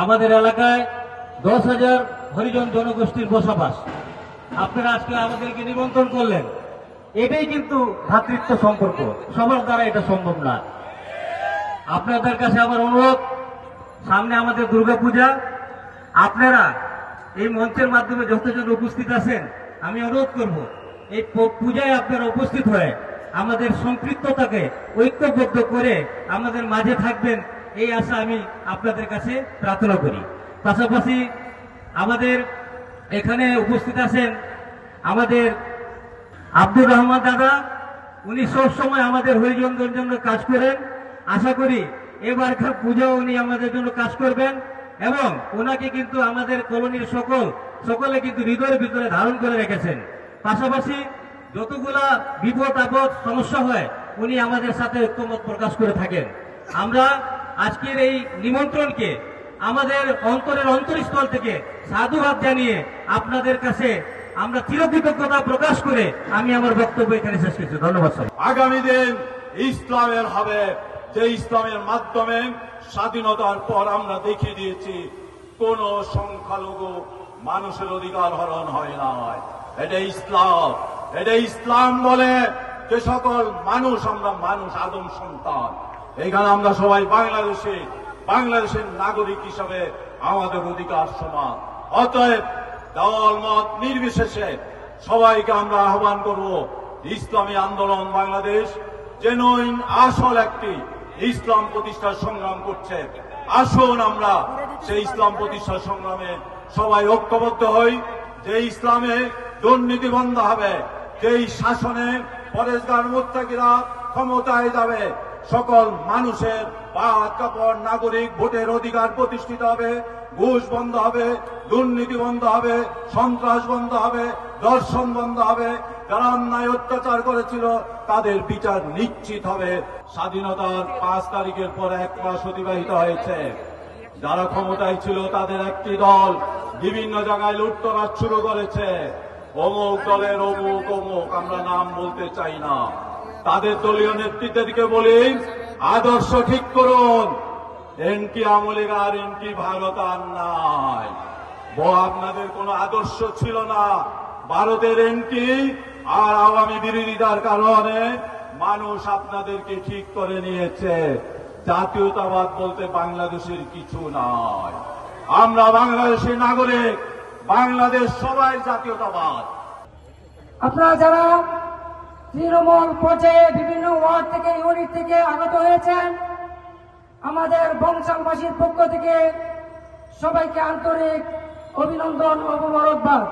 আমাদের এলাকায় 10,000 হরিজন জনগোষ্ঠীর বসবাস। আপনারা আজকে আমাদেরকে নিমন্ত্রণ করলেন, এটাই কিন্তু ভ্রাতৃত্ব সম্পর্ক, সবার দ্বারা এটা সম্ভব না। আপনাদের কাছে আমার অনুরোধ, সামনে আমাদের দুর্গাপূজা, আপনারা এই মঞ্চের মাধ্যমে যতজন উপস্থিত আছেন, আমি অনুরোধ করব এই পূজায় আপনারা উপস্থিত হয়ে আমাদের সম্পৃক্ততাকে ঐক্যবদ্ধ করে আমাদের মাঝে থাকবেন, এই আশা আমি আপনাদের কাছে প্রার্থনা করি। পাশাপাশি আমাদের এখানে উপস্থিত আছেন আমাদের আব্দুর রহমান দাদা, উনি সবসময় আমাদের হরিজনদের জন্য কাজ করেন। আশা করি এবারকার পূজাও উনি আমাদের জন্য কাজ করবেন এবং ওনাকে কিন্তু আমাদের কলোনির সকলে কিন্তু হৃদয়ের ভিতরে ধারণ করে রেখেছেন। পাশাপাশি যতগুলা বিপদ আপদ সমস্যা হয় উনি আমাদের সাথে ঐক্যমত প্রকাশ করে থাকেন। আমরা আজকের এই নিমন্ত্রণকে আমাদের অন্তরের অন্তরস্থল থেকে সাধুবাদ জানিয়ে আপনাদের কাছে আমরা চিরকৃতজ্ঞতা প্রকাশ করে আমি আমার বক্তব্য এখানে শেষ করছি। ধন্যবাদ। আগামী দিন ইসলামের হবে, যে ইসলামের মাধ্যমে স্বাধীনতার পর আমরা দেখিয়ে দিয়েছি কোন সংখ্যালঘু মানুষের অধিকার হরণ হয় না। এটা ইসলাম বলে যে সকল মানুষ, আমরা মানুষ, আদম সন্তান। এখানে আমরা সবাই বাংলাদেশের নাগরিক হিসাবে আমাদের অধিকার সমান। অতএব দল মত নির্বিশেষে সবাইকে আমরা আহ্বান করব, ইসলামী আন্দোলন বাংলাদেশ জেনুইন আসল একটি ইসলাম প্রতিষ্ঠার সংগ্রাম করছে। আসুন আমরা সেই ইসলাম প্রতিষ্ঠার সংগ্রামে সবাই ঐক্যবদ্ধ হই। যে ইসলামে দুর্নীতি বন্ধ হবে, যেই শাসনে পরেশগার মুত্তাকিরা ক্ষমতায় যাবে, সকল মানুষের ভাত কাপড় নাগরিক ভোটের অধিকার প্রতিষ্ঠিত হবে, ঘুষ বন্ধ হবে, দুর্নীতি বন্ধ হবে, সন্ত্রাস বন্ধ হবে, ধর্ষণ বন্ধ হবে, যারা অন্যায় অত্যাচার করেছিল তাদের বিচার নিশ্চিত হবে। স্বাধীনতার 5 তারিখের পর 1 মাস অতিবাহিত হয়েছে। যারা ক্ষমতায় ছিল তাদের একটি দল বিভিন্ন জায়গায় লুটতরাজ শুরু করেছে। অমুক দলের অমুক, আমরা নাম বলতে চাই না। তাদের দলীয় নেতৃত্বকে বলি, আদর্শ ঠিক করুন। এনটি আমলিগ আর এনটি ভারত আর নাই। আপনাদের কোনো আদর্শ ছিল না। ভারতের এনটি আর আওয়ামী বিরোধিতার কারণে মানুষ আপনাদেরকে ঠিক করে নিয়েছে। জাতীয়তাবাদ বলতে বাংলাদেশের কিছু নাই। আমরা বাংলাদেশের নাগরিক, বাংলাদেশ সবাই জাতীয়তাবাদ। আপনারা যারা তৃণমূল পর্যায়ে বিভিন্ন ওয়ার্ড থেকে, ইউনিট থেকে আগত হয়েছেন, আমাদের বংশালবাসীর পক্ষ থেকে সবাইকে আন্তরিক অভিনন্দন ও মোবারকবাদ।